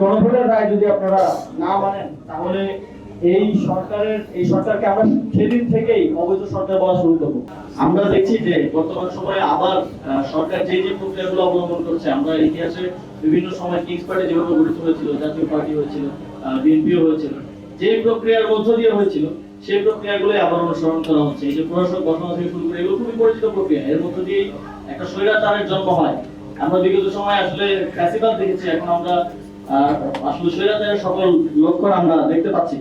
জনগণের রায় যদি আপনারা না মানেন তাহলে এই সরকারকে আমরা সেদিন থেকেই অবৈধ সরকার বলা শুরু করবো। আমরা দেখছি যে বর্তমান সময়ে আবার সরকার যে প্রক্রিয়াগুলো অবলম্বন করছে, আমরা ইতিহাসে বিভিন্ন সময় কিংস পার্টি যেভাবে গঠিত হয়েছিল, জাতীয় পার্টি হয়েছিল, বিএনপিও হয়েছিল, যে প্রক্রিয়ার মধ্য দিয়ে হয়েছিল সেই প্রক্রিয়াগুলো আবার অনুসরণ করা হচ্ছে। এই যে প্রশাসক গঠন থেকে শুরু করে এগুলো খুবই পরিচিত প্রক্রিয়া, এর মধ্য দিয়ে একটা স্বৈরাচারের জন্ম হয়। আমরা বিগত সময় আসলে ফ্যাসিবাদ দেখেছি, এখন আমরা আসলে স্বৈরাচারের সকল লক্ষণ আমরা দেখতে পাচ্ছি।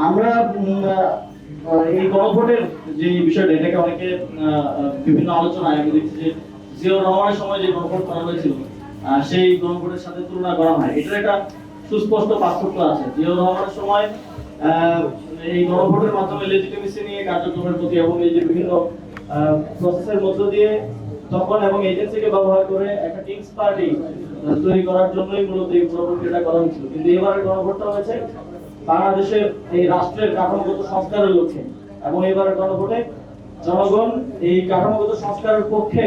আমরা এই গণভোটের যে বিষয়টা, এটাকে অনেকে বিভিন্ন আলোচনায় আমি দেখছি যে জিয়াউর রহমানের সময় যে গণভোট করা হয়েছিল সেই গণভোটের সাথে তুলনা করা হয়। এটার একটা সুস্পষ্ট পার্থক্য আছে। জিয়াউর রহমানের সময় এই গণভোটের মাধ্যমে লেজিটিমেসি নিয়ে কার্যক্রমের প্রতি এবং এই যে বিভিন্ন প্রসেসের মধ্য দিয়ে তখন এবং এজেন্সিকে ব্যবহার করে একটা কিংস পার্টি তৈরি করার জন্যই মূলত এই গণভোটটা করা হয়েছিল। কিন্তু এবারের গণভোটটা হয়েছে বাংলাদেশের এই রাষ্ট্রের কাঠামোগত সংস্কারের লক্ষ্যে, এবং এবারের গণভোটে জনগণ এই কাঠামোগত সংস্কারের পক্ষে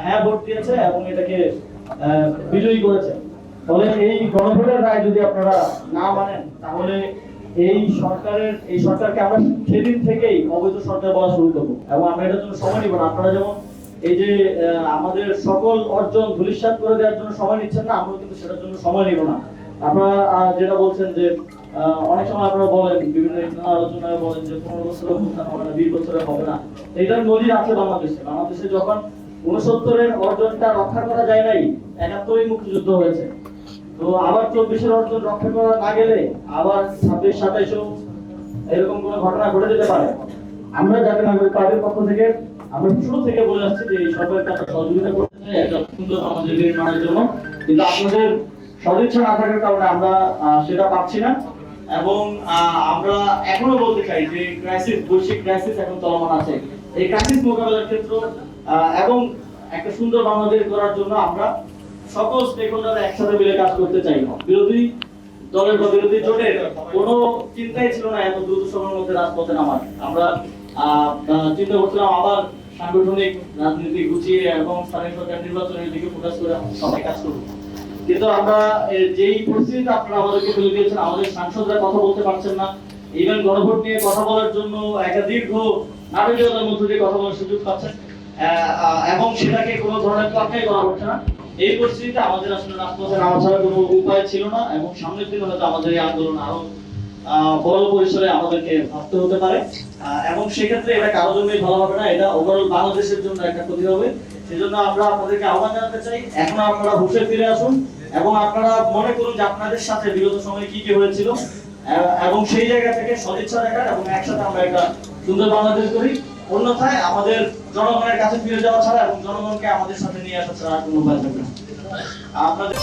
হ্যাঁ ভোট দিয়েছে এবং এটাকে বিজয়ী করেছে। ফলে এই গণভোটের রায় যদি আপনারা না মানেন তাহলে এই সরকারকে আমরা সেদিন থেকেই অবৈধ সরকার বলা শুরু করবো, এবং আমরা এটার জন্য সময় নিব না। আপনারা যেমন এই যে আমাদের সকল অর্জন ধূলিসাৎ করে দেওয়ার জন্য সময় নিচ্ছেন না, আমরা কিন্তু সেটার জন্য সময় নিব না। আপনারা যেটা বলছেন যে অনেক সময় আপনারা বলেন, বিভিন্ন আলোচনায় বলেন যে 15 বছরে হবে না, 20 বছরে হবে না। এটার নজির আছে বাংলাদেশে যখন 69-এর অর্জনটা রক্ষা করা যায় নাই, 71-এই মুক্তিযুদ্ধ হয়েছে। তো আবার 24-এর অর্জন রক্ষা করা না গেলে আবার 26-27-ও এরকম কোন ঘটনা ঘটে যেতে পারে। আমরা জাতীয় নাগরিক পার্টির পক্ষ থেকে আমরা শুরু থেকে বলে আসছি যে এই সরকারকে আমরা সহযোগিতা করতে চাই একটা সুন্দর সমাজের নির্মাণের জন্য, কিন্তু আপনাদের সদিচ্ছা না থাকার কারণে আমরা সেটা পাচ্ছি না। এবং আমরা এখনো বলতে চাই যে বৈশ্বিক ক্রাইসিস এখন চলমান আছে। এই ক্রাইসিস মোকাবেলার ক্ষেত্রে এবং একটা সুন্দর বাংলাদেশ গড়ার জন্য আমরা সকল স্টেকহোল্ডাররা একসাথে মিলে কাজ করতে চাই। বিরোধী দলের বা বিরোধী জোটের কোনো চিন্তাই ছিল না এত দ্রুত সময়ের মধ্যে রাজপথে নামার। আমরা চিন্তা করছিলাম আবার সাংগঠনিক রাজনীতি গুছিয়ে এবং স্থানীয় সরকার নির্বাচনের দিকে ফোকাস করে সবাই কাজ করব। কিন্তু আমরা যেই পরিস্থিতিতে আপনারা আমাদেরকে ফেলে দিয়েছেন, আমাদের সাংসদরা কথা বলতে পারছেন না, ইভেন গণভোট নিয়ে কথা বলার জন্য একটা দীর্ঘ নাটকীয়তার মধ্যে দিয়ে কথা বলার সুযোগ পাচ্ছেন, এবং সেটাকে কোনো ধরনের তোয়াক্কাই করা হচ্ছে না। এই পরিস্থিতিতে আমাদের আসলে রাজপথে নামা ছাড়া কোনো উপায় ছিল না, এবং সামনের দিনে হয়তো আমাদের এই আন্দোলন আরো বড় পরিসরে আমাদেরকে ভাবতে হতে পারে। এবং সেক্ষেত্রে এটা কারোর জন্যই ভালো হবে না, এটা ওভারঅল বাংলাদেশের জন্য একটা ক্ষতি হবে। সেজন্য আমরা আপনাদেরকে আহ্বান জানাতে চাই, এখন আপনারা হুঁশে ফিরে আসুন এবং আপনারা মনে করুন যে আপনাদের সাথে বিগত সময়ে কি কি হয়েছিল, এবং সেই জায়গা থেকে সদিচ্ছা দেখার এবং একসাথে আমরা একটা সুন্দর বাংলাদেশ করি। অন্যথায় আমাদের জনগণের কাছে ফিরে যাওয়া ছাড়া এবং জনগণকে আমাদের সাথে নিয়ে আসা ছাড়া আর কোনো উপায় থাকবে না। আপনাদের